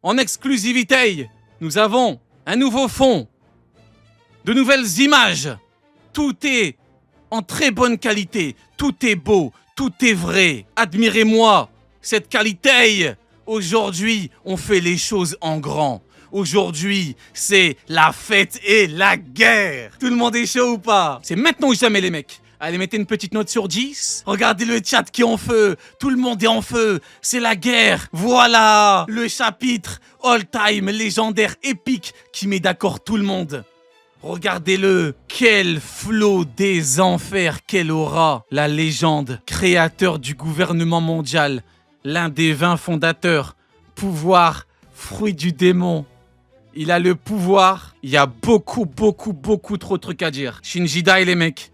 En exclusivité, nous avons un nouveau fond, de nouvelles images. Tout est en très bonne qualité, tout est beau, tout est vrai. Admirez-moi cette qualité. Aujourd'hui, on fait les choses en grand. Aujourd'hui, c'est la fête et la guerre. Tout le monde est chaud ou pas? C'est maintenant ou jamais les mecs. Allez, mettez une petite note sur 10. Regardez le chat qui est en feu. Tout le monde est en feu. C'est la guerre. Voilà le chapitre all-time, légendaire, épique qui met d'accord tout le monde. Regardez-le. Quel flot des enfers qu'elle aura. La légende, créateur du gouvernement mondial, l'un des 20 fondateurs, pouvoir, fruit du démon. Il a le pouvoir. Il y a beaucoup trop de trucs à dire. Shinji Dai, les mecs.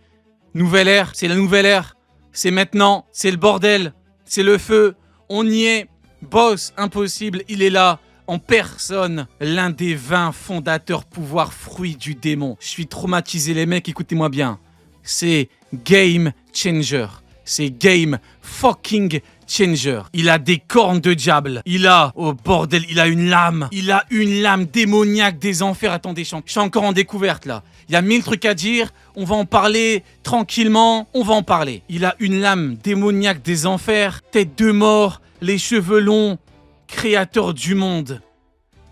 Nouvelle ère, c'est la nouvelle ère. C'est maintenant, c'est le bordel. C'est le feu. On y est. Boss impossible, il est là. En personne, l'un des 20 fondateurs pouvoir fruit du démon. Je suis traumatisé, les mecs, écoutez-moi bien. C'est game changer. C'est game fucking changer. Il a des cornes de diable. Il a, oh bordel, il a une lame. Il a une lame démoniaque des enfers. Attendez, je suis encore en découverte là. Il y a 1000 trucs à dire. On va en parler tranquillement. On va en parler. Il a une lame démoniaque des enfers. Tête de mort, les cheveux longs. Créateur du monde.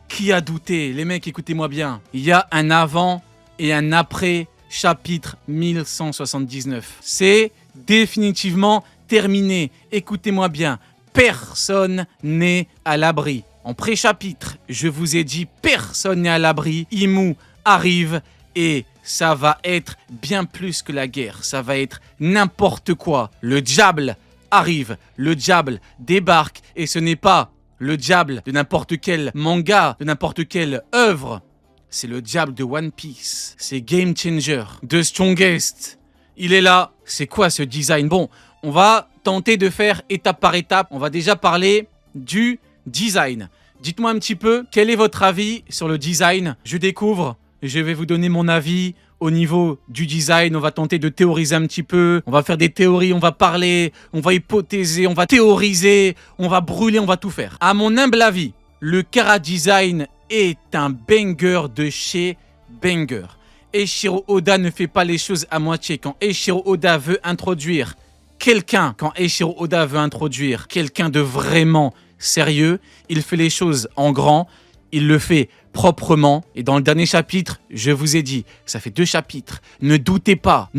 Qui a douté? Les mecs, écoutez-moi bien. Il y a un avant et un après chapitre 1179. C'est définitivement terminé. Écoutez-moi bien. Personne n'est à l'abri. En pré-chapitre, je vous ai dit personne n'est à l'abri. Imu arrive et ça va être bien plus que la guerre. Ça va être n'importe quoi. Le diable arrive. Le diable débarque et ce n'est pas le diable de n'importe quel manga, de n'importe quelle œuvre. C'est le diable de One Piece. C'est Game Changer. The Strongest. Il est là. C'est quoi ce design? Bon, on va tenter de faire étape par étape. On va déjà parler du design. Dites-moi un petit peu, quel est votre avis sur le design? Je découvre, je vais vous donner mon avis au niveau du design. On va tenter de théoriser un petit peu. On va faire des théories, on va parler, on va hypothéser, on va théoriser, on va brûler, on va tout faire. À mon humble avis, le Kara Design est un banger de chez banger. Eiichiro Oda ne fait pas les choses à moitié. Quand Eiichiro Oda veut introduire quelqu'un de vraiment sérieux, il fait les choses en grand, il le fait proprement. Et dans le dernier chapitre, je vous ai dit, ça fait 2 chapitres, ne doutez pas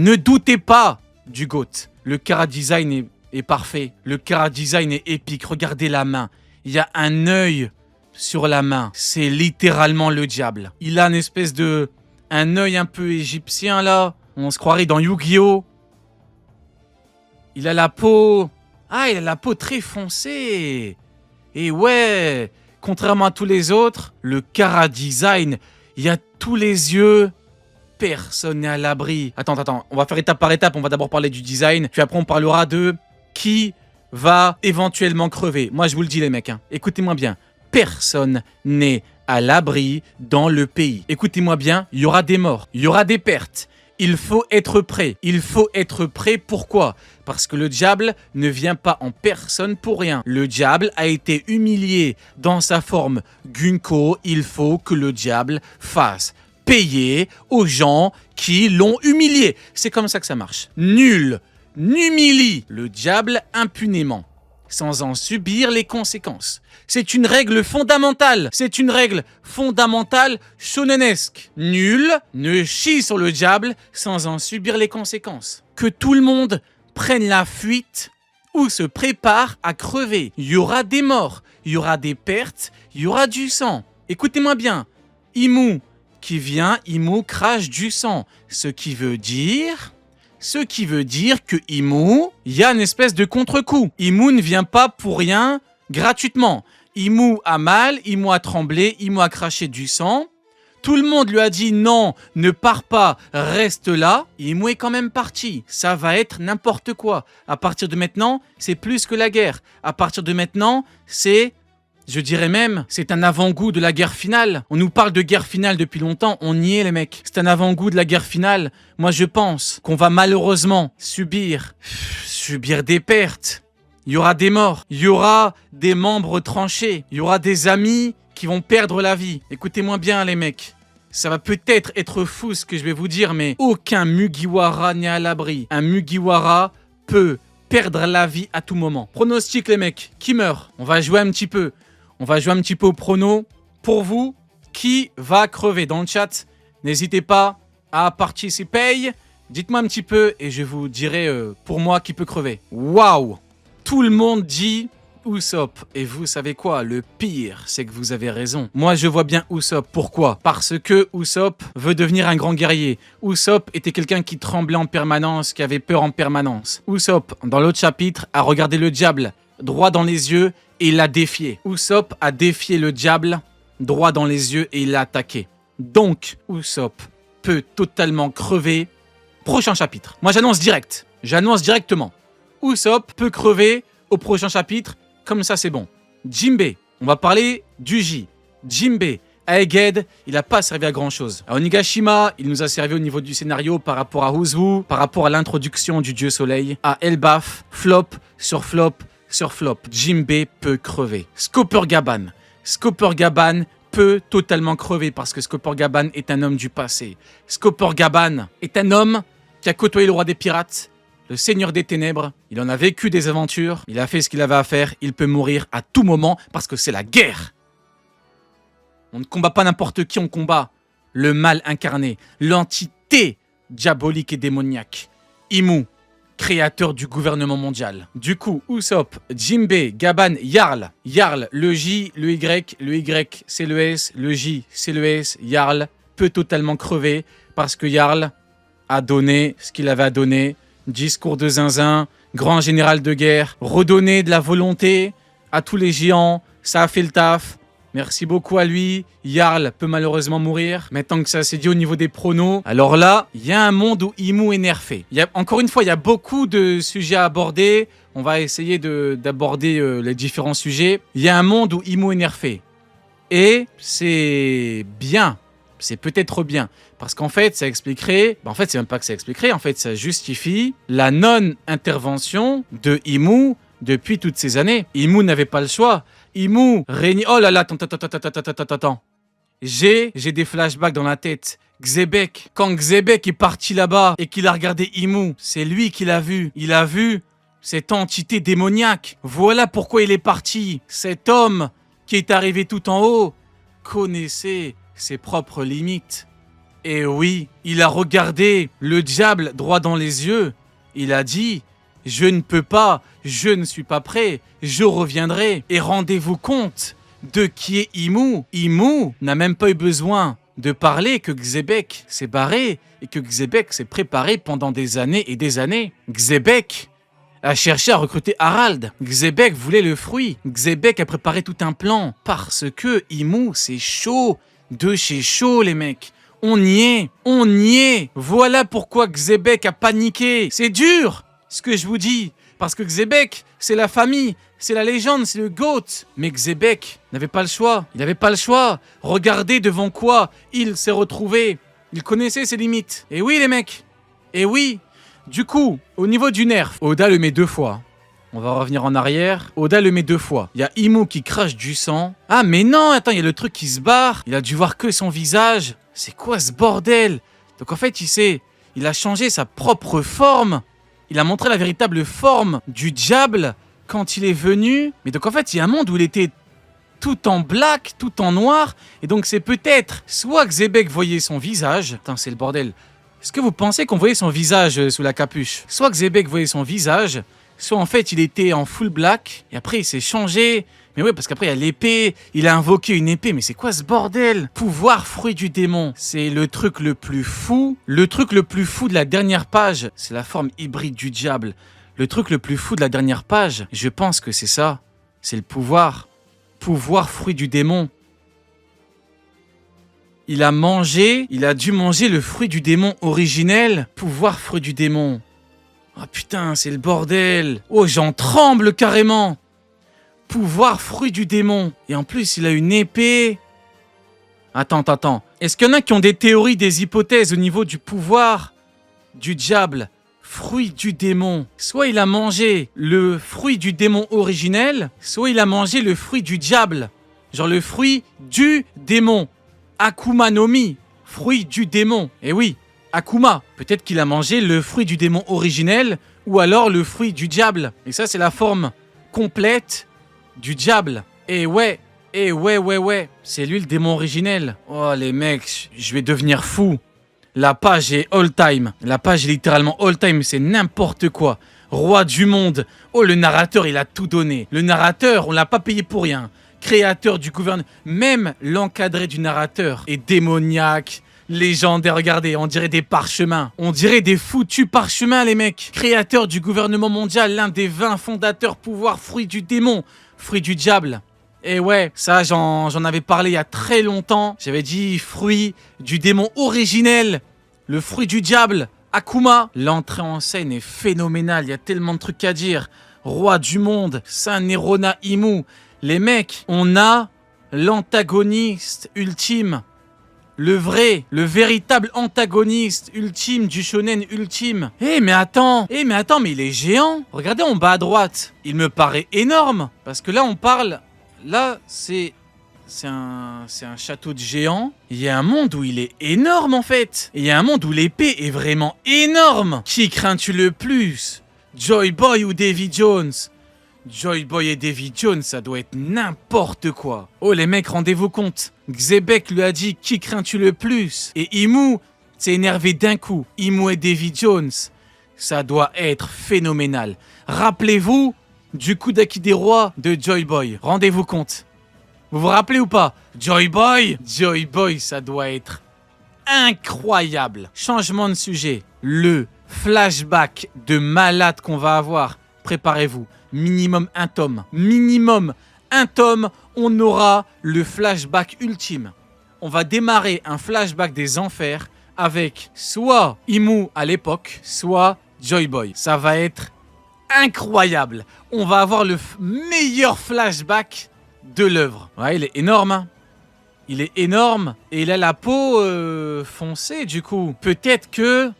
du GOAT. Le Kara Design est parfait, le Kara Design est épique. Regardez la main, il y a un œil sur la main, c'est littéralement le diable. Il a une espèce de... un œil un peu égyptien là, on se croirait dans Yu-Gi-Oh! Il a la peau... Ah, il a la peau très foncée. Et ouais, contrairement à tous les autres, le Kara Design, il y a tous les yeux. Personne n'est à l'abri. Attends, on va faire étape par étape. On va d'abord parler du design, puis après on parlera de qui va éventuellement crever. Moi, je vous le dis les mecs, hein. Écoutez-moi bien. Personne n'est à l'abri dans le pays. Écoutez-moi bien, il y aura des morts, il y aura des pertes. Il faut être prêt. Il faut être prêt, pourquoi? Parce que le diable ne vient pas en personne pour rien. Le diable a été humilié dans sa forme Gunko. Il faut que le diable fasse payer aux gens qui l'ont humilié. C'est comme ça que ça marche. Nul n'humilie le diable impunément, sans en subir les conséquences. C'est une règle fondamentale. C'est une règle fondamentale shonenesque. Nul ne chie sur le diable sans en subir les conséquences. Que tout le monde prenne la fuite ou se prépare à crever. Il y aura des morts, il y aura des pertes, il y aura du sang. Écoutez-moi bien. Imu qui vient, Imu crache du sang. Ce qui veut dire que Imu, il y a une espèce de contre-coup. Imu ne vient pas pour rien gratuitement. Imu a mal, Imu a tremblé, Imu a craché du sang. Tout le monde lui a dit non, ne pars pas, reste là. Imu est quand même parti. Ça va être n'importe quoi. À partir de maintenant, c'est plus que la guerre. À partir de maintenant, c'est... Je dirais même, c'est un avant-goût de la guerre finale. On nous parle de guerre finale depuis longtemps, on y est les mecs. C'est un avant-goût de la guerre finale. Moi je pense qu'on va malheureusement subir des pertes. Il y aura des morts, il y aura des membres tranchés, il y aura des amis qui vont perdre la vie. Écoutez-moi bien les mecs. Ça va peut-être être fou ce que je vais vous dire, mais aucun Mugiwara n'est à l'abri. Un Mugiwara peut perdre la vie à tout moment. Pronostic les mecs, qui meurt? On va jouer un petit peu. On va jouer un petit peu au prono. Pour vous, qui va crever dans le chat? N'hésitez pas à participer. Dites-moi un petit peu et je vous dirai pour moi qui peut crever. Waouh! Tout le monde dit Usopp. Et vous savez quoi? Le pire, c'est que vous avez raison. Moi, je vois bien Usopp. Pourquoi? Parce que Usopp veut devenir un grand guerrier. Usopp était quelqu'un qui tremblait en permanence, qui avait peur en permanence. Usopp, dans l'autre chapitre, a regardé le diable droit dans les yeux et il l'a défié. Usopp a défié le diable droit dans les yeux et il l'a attaqué. Donc, Usopp peut totalement crever. Prochain chapitre. Moi, j'annonce direct. J'annonce directement. Usopp peut crever au prochain chapitre. Comme ça, c'est bon. Jinbei. On va parler du J. Jinbei. À Egghead, il n'a pas servi à grand chose. À Onigashima, il nous a servi au niveau du scénario par rapport à Uzu, par rapport à l'introduction du dieu soleil. À Elbaf, flop sur flop sur flop. Jinbei peut crever. Scooper-Gaban. Scooper-Gaban peut totalement crever parce que Scooper-Gaban est un homme du passé. Scooper-Gaban est un homme qui a côtoyé le roi des pirates, le seigneur des ténèbres. Il en a vécu des aventures, il a fait ce qu'il avait à faire, il peut mourir à tout moment parce que c'est la guerre. On ne combat pas n'importe qui, on combat le mal incarné, l'entité diabolique et démoniaque. Imu, créateur du gouvernement mondial. Du coup, Usopp, Jinbei, Gaban, Jarl. Jarl, le J, le Y c'est le S, le J c'est le S. Jarl peut totalement crever parce que Jarl a donné ce qu'il avait à donner. Discours de zinzin, grand général de guerre, redonner de la volonté à tous les géants, ça a fait le taf. Merci beaucoup à lui. Jarl peut malheureusement mourir. Maintenant que ça s'est dit au niveau des pronos, alors là, il y a un monde où Imu est nerfé. Encore une fois, il y a beaucoup de sujets à aborder. On va essayer d'aborder les différents sujets. Il y a un monde où Imu est nerfé. Et c'est bien. C'est peut-être bien. Parce qu'en fait, ça expliquerait... En fait, c'est même pas que ça expliquerait. En fait, ça justifie la non-intervention de Imu depuis toutes ces années. Imu n'avait pas le choix. Imu régnait... Oh là là, attends. J'ai des flashbacks dans la tête. Xebec. Quand Xebec est parti là-bas et qu'il a regardé Imu, c'est lui qui l'a vu. Il a vu cette entité démoniaque. Voilà pourquoi il est parti. Cet homme qui est arrivé tout en haut connaissait ses propres limites. Et oui, il a regardé le diable droit dans les yeux. Il a dit... Je ne peux pas, je ne suis pas prêt, je reviendrai. Et rendez-vous compte de qui est Imu. Imu n'a même pas eu besoin de parler que Xebec s'est barré et que Xebec s'est préparé pendant des années et des années. Xebec a cherché à recruter Harald. Xebec voulait le fruit. Xebec a préparé tout un plan parce que Imu, c'est chaud. De chez chaud, les mecs. On y est. Voilà pourquoi Xebec a paniqué. C'est dur ce que je vous dis, parce que Xebec, c'est la famille, c'est la légende, c'est le GOAT. Mais Xebec n'avait pas le choix, il n'avait pas le choix. Regardez devant quoi il s'est retrouvé. Il connaissait ses limites. Et oui les mecs, et oui. Du coup, au niveau du nerf, Oda le met 2 fois. On va revenir en arrière. Oda le met 2 fois. Il y a Imu qui crache du sang. Ah mais non, attends, il y a le truc qui se barre. Il a dû voir que son visage. C'est quoi ce bordel? Donc en fait, il a changé sa propre forme. Il a montré la véritable forme du diable quand il est venu. Mais donc en fait, il y a un monde où il était tout en black, tout en noir. Et donc c'est peut-être soit Xebec voyait son visage. Putain, c'est le bordel. Est-ce que vous pensez qu'on voyait son visage sous la capuche? Soit Xebec voyait son visage, soit en fait il était en full black. Et après il s'est changé. Mais ouais, parce qu'après il y a l'épée, il a invoqué une épée, mais c'est quoi ce bordel? Pouvoir fruit du démon, c'est le truc le plus fou. Le truc le plus fou de la dernière page, c'est la forme hybride du diable. Le truc le plus fou de la dernière page, je pense que c'est ça. C'est le pouvoir. Pouvoir fruit du démon. Il a dû manger le fruit du démon originel. Pouvoir fruit du démon. Oh putain, c'est le bordel. Oh, j'en tremble carrément. Pouvoir fruit du démon. Et en plus, il a une épée. Attends. Est-ce qu'il y en a qui ont des théories, des hypothèses au niveau du pouvoir du diable? Fruit du démon. Soit il a mangé le fruit du démon originel, soit il a mangé le fruit du diable. Genre le fruit du démon. Akuma no Mi. Fruit du démon. Eh oui, Akuma. Peut-être qu'il a mangé le fruit du démon originel ou alors le fruit du diable. Et ça, c'est la forme complète du diable. Et ouais. C'est lui le démon originel. Oh les mecs, je vais devenir fou. La page est all time. La page est littéralement all time. C'est n'importe quoi. Roi du monde. Oh, le narrateur, il a tout donné. Le narrateur, on l'a pas payé pour rien. Créateur du gouvernement. Même l'encadré du narrateur est démoniaque. Légendaire, regardez, on dirait des parchemins. On dirait des foutus parchemins, les mecs. Créateur du gouvernement mondial, l'un des 20 fondateurs, pouvoir, fruit du démon, fruit du diable. Et ouais, ça, j'en avais parlé il y a très longtemps. J'avais dit fruit du démon originel, le fruit du diable, Akuma. L'entrée en scène est phénoménale, il y a tellement de trucs à dire. Roi du monde, Saint Nerona Imu. Les mecs, on a l'antagoniste ultime. Le véritable antagoniste ultime du shonen ultime. Mais attends, mais il est géant. Regardez en bas à droite. Il me paraît énorme. Parce que là, on parle... Là, c'est un château de géant. Il y a un monde où il est énorme, en fait. Et il y a un monde où l'épée est vraiment énorme. Qui crains-tu le plus? Joy Boy ou Davy Jones? Joy Boy et Davy Jones, ça doit être n'importe quoi. Oh, les mecs, rendez-vous compte. Xebec lui a dit « Qui crains-tu le plus ?» Et Imu s'est énervé d'un coup. Imu et Davy Jones, ça doit être phénoménal. Rappelez-vous du coup d'acquis des rois de Joy Boy. Rendez-vous compte. Vous vous rappelez ou pas? Joy Boy, ça doit être incroyable. Changement de sujet. Le flashback de malade qu'on va avoir. Préparez-vous. Minimum un tome. On aura le flashback ultime. On va démarrer un flashback des enfers avec soit Imu à l'époque, soit Joy Boy. Ça va être incroyable. On va avoir le meilleur flashback de l'œuvre. Ouais, il est énorme, hein. Il est énorme et il a la peau foncée du coup. Peut-être que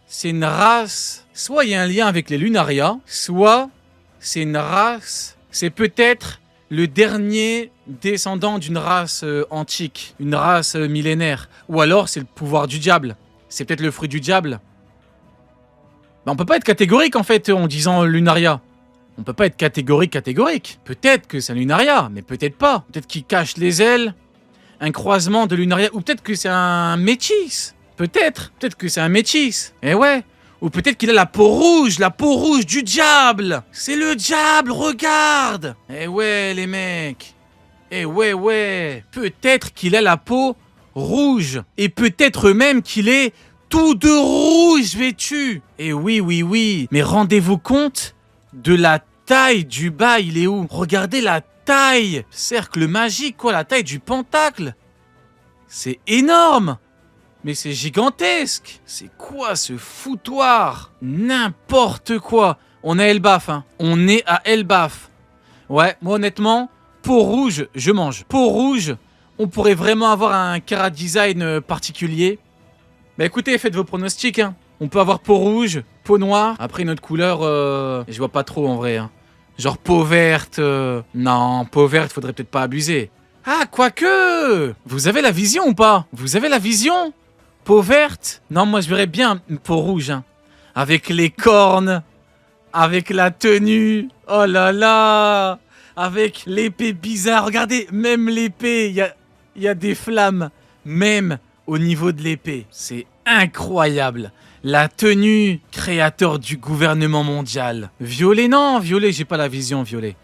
c'est une race... Soit il y a un lien avec les Lunaria, soit c'est une race... C'est peut-être le dernier descendant d'une race antique, une race millénaire. Ou alors c'est le pouvoir du diable. C'est peut-être le fruit du diable. On peut pas être catégorique en fait en disant Lunaria. On peut pas être catégorique. Peut-être que c'est un Lunaria, mais peut-être pas. Peut-être qu'il cache les ailes, un croisement de Lunaria, ou peut-être que c'est un métis. Peut-être que c'est un métis. Eh ouais. Ou peut-être qu'il a la peau rouge du diable. C'est le diable, regarde. Eh ouais les mecs. Eh ouais. Peut-être qu'il a la peau rouge. Et peut-être même qu'il est... tout de rouge vêtu. Et oui. Mais rendez-vous compte de la taille du bas, il est où? Regardez la taille. Cercle magique, quoi, la taille du pentacle. C'est énorme. Mais c'est gigantesque. C'est quoi ce foutoir? N'importe quoi. On est à Elbaf, hein. On est à Elbaf. Ouais, moi honnêtement, peau rouge, je mange. Peau rouge, on pourrait vraiment avoir un chara design particulier. Bah écoutez, faites vos pronostics, hein. On peut avoir peau rouge, peau noire. Après, une autre couleur, je vois pas trop en vrai, hein. Genre peau verte. Non, peau verte, faudrait peut-être pas abuser. Ah, quoique! Vous avez la vision ou pas? Vous avez la vision? Peau verte? Non, moi je verrais bien une peau rouge, hein. Avec les cornes, avec la tenue. Oh là là! Avec l'épée bizarre. Regardez, même l'épée, il y a des flammes. Même au niveau de l'épée. C'est incroyable. La tenue, créateur du gouvernement mondial. Violet, non, violet, j'ai pas la vision, violet.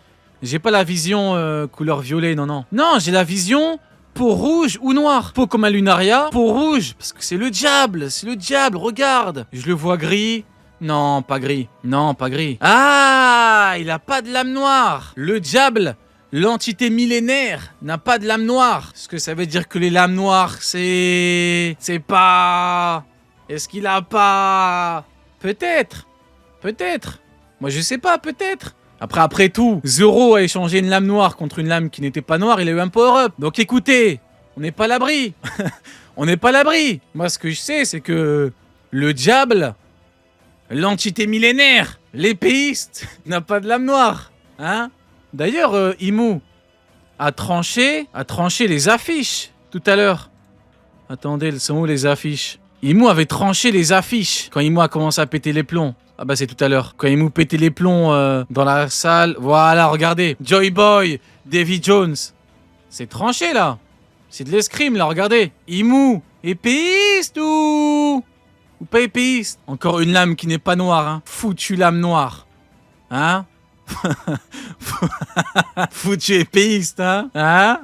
J'ai pas la vision couleur violet, non. Non, j'ai la vision peau rouge ou noire. Peau comme un Lunaria, peau rouge, parce que c'est le diable, regarde. Je le vois gris. Non, pas gris. Ah, il a pas de lame noire. Le diable, l'entité millénaire, n'a pas de lame noire. Est-ce que ça veut dire que les lames noires, c'est pas... Est-ce qu'il a pas... Peut-être. Moi, je sais pas, peut-être. Après tout, Zoro a échangé une lame noire contre une lame qui n'était pas noire, il a eu un power-up. Donc écoutez, on n'est pas à l'abri. Moi, ce que je sais, c'est que le diable, l'entité millénaire, l'épéiste, n'a pas de lame noire. Hein? D'ailleurs, Imu, a tranché les affiches tout à l'heure. Attendez, elles sont où les affiches? Imu avait tranché les affiches quand Imu a commencé à péter les plombs. Ah bah c'est tout à l'heure. Quand Imu pétait les plombs dans la salle. Voilà, regardez. Joy Boy, Davy Jones. C'est tranché là. C'est de l'escrime là, regardez. Imu, épéiste ou pas épéiste? Encore une lame qui n'est pas noire, hein. Foutu lame noire. Hein? Foutu épéiste, hein? Hein?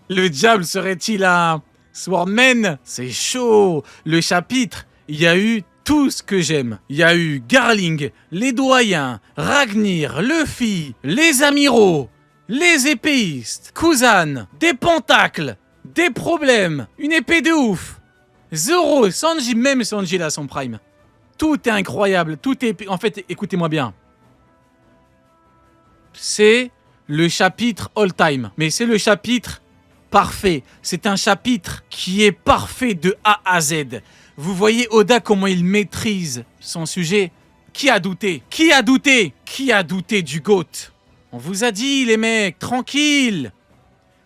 Le diable serait-il un Swordman? C'est chaud. Le chapitre, il y a eu tout ce que j'aime. Il y a eu Garling, les doyens, Ragnir, Luffy, les amiraux, les épéistes, Kuzan, des pentacles, des problèmes, une épée de ouf. Zoro, Sanji, même Sanji là, son prime. Tout est incroyable, tout est... En fait, écoutez-moi bien. C'est le chapitre all-time. Mais c'est le chapitre parfait. C'est un chapitre qui est parfait de A à Z. Vous voyez Oda comment il maîtrise son sujet. Qui a douté? Qui a douté? Qui a douté du GOAT? On vous a dit les mecs, tranquille.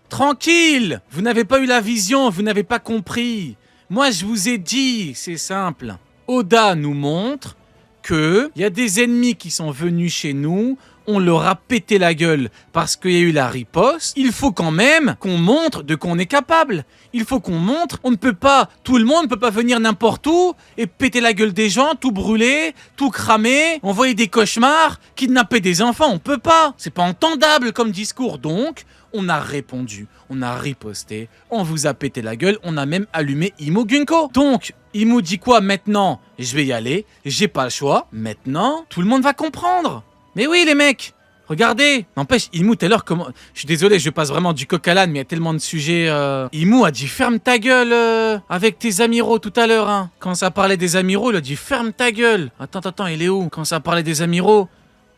Tranquille. Vous n'avez pas eu la vision, vous n'avez pas compris. Moi je vous ai dit, c'est simple. Oda nous montre que il y a des ennemis qui sont venus chez nous, on leur a pété la gueule parce qu'il y a eu la riposte. Il faut quand même qu'on montre de quoi on est capable. Il faut qu'on montre, on ne peut pas, tout le monde ne peut pas venir n'importe où et péter la gueule des gens, tout brûler, tout cramer, envoyer des cauchemars, kidnapper des enfants, on peut pas. C'est pas entendable comme discours. Donc, on a répondu, on a riposté, on vous a pété la gueule, on a même allumé Imo Gunko. Donc, Imo dit quoi maintenant? Je vais y aller, j'ai pas le choix. Maintenant, tout le monde va comprendre. Mais oui les mecs, regardez. N'empêche, Imu tout à l'heure, comment... Je suis désolé, je passe vraiment du coq à l'âne, mais il y a tellement de sujets. Imu a dit ferme ta gueule avec tes amiraux tout à l'heure. Hein. Quand ça parlait des amiraux, il a dit ferme ta gueule. Attends, il est où? Quand ça parlait des amiraux.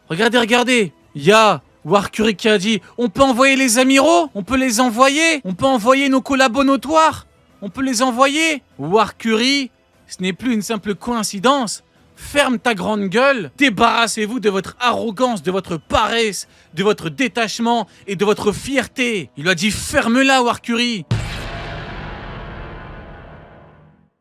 Regardez. Il y a Warcuri qui a dit on peut envoyer les amiraux? On peut les envoyer? On peut envoyer nos collabos notoires? On peut les envoyer? Warcuri, ce n'est plus une simple coïncidence. Ferme ta grande gueule, débarrassez-vous de votre arrogance, de votre paresse, de votre détachement et de votre fierté. Il a dit ferme-la, Warcuri.